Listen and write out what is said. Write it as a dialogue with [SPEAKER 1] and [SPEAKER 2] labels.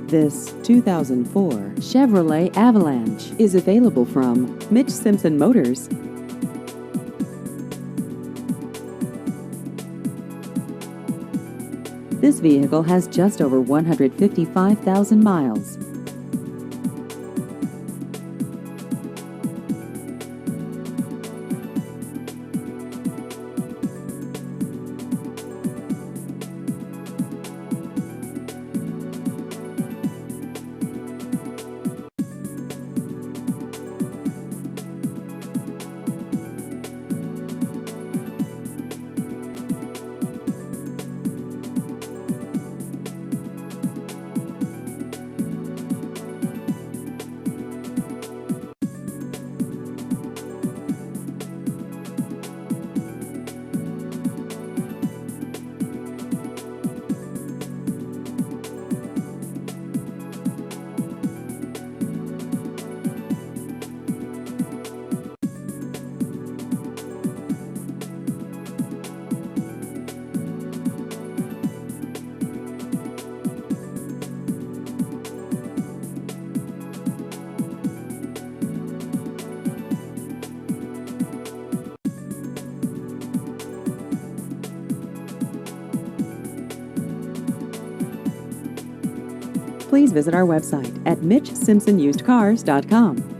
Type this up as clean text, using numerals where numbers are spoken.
[SPEAKER 1] This 2004 Chevrolet Avalanche is available from Mitch Simpson Motors. This vehicle has just over 155,000 miles. Please visit our website at mitchsimpsonusedcars.com.